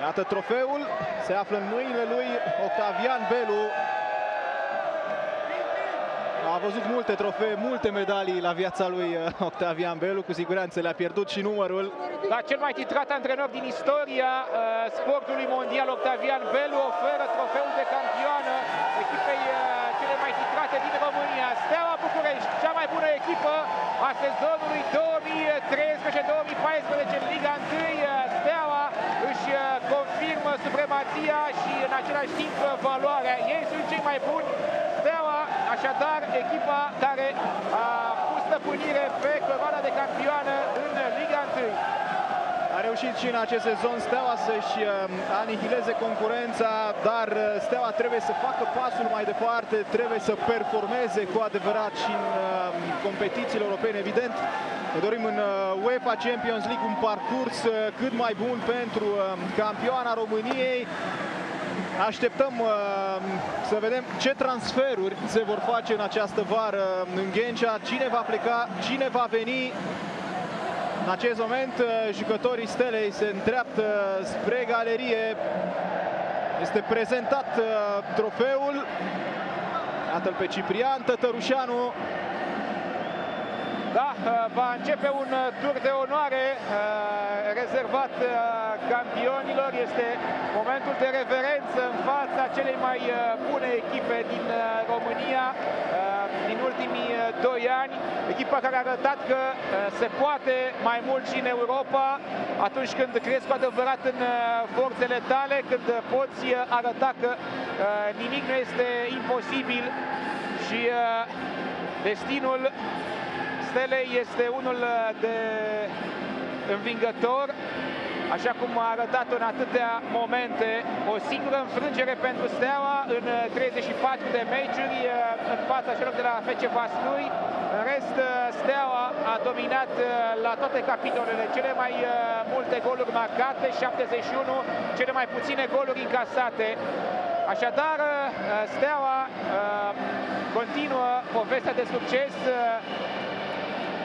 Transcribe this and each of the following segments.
Iată trofeul, se află în mâinile lui Octavian Belu. A văzut multe trofee, multe medalii la viața lui Octavian Belu, cu siguranță le-a pierdut și numărul. Da, cel mai titrat antrenor din istoria sportului mondial, Octavian Belu, oferă trofeul de campioană echipei cele mai titrate din România. Steaua București, cea mai bună echipă a sezonului 2013-2014 în Liga 1. Steaua își confirmă supremația și în același timp valoarea. Ei sunt cei mai buni. Steaua, așadar, echipa care a pus stăpânire pe coroana de campioană în Liga 1. A reușit și în acest sezon Steaua să-și anihileze concurența, dar Steaua trebuie să facă pasul mai departe, trebuie să performeze cu adevărat și în competițiile europene. Evident, ne dorim în UEFA Champions League un parcurs cât mai bun pentru campioana României. Așteptăm să vedem ce transferuri se vor face în această vară în Ghencea, cine va pleca, cine va veni. În acest moment, jucătorii Stelei se îndreaptă spre galerie. Este prezentat trofeul. Iată-l pe Ciprian Tătărușanu. Da, va începe un tur de onoare rezervat campionilor. Este momentul de reverență în fața celei mai bune echipe din România din ultimii 2 ani. Echipa care a arătat că se poate mai mult și în Europa atunci când crezi cu adevărat în forțele tale, când poți arăta că nimic nu este imposibil și destinul Stelei este unul de învingător, așa cum a arătat în atâtea momente. O singură înfrângere pentru Steaua în 34 de meciuri în fața celor de la FC Vaslui. În rest, Steaua a dominat la toate capitolele, cele mai multe goluri marcate, 71, cele mai puține goluri încasate. Așadar, Steaua continuă povestea de succes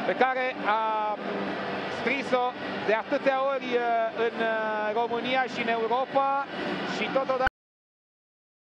pe care a scris-o de atâtea ori în România și în Europa și totodată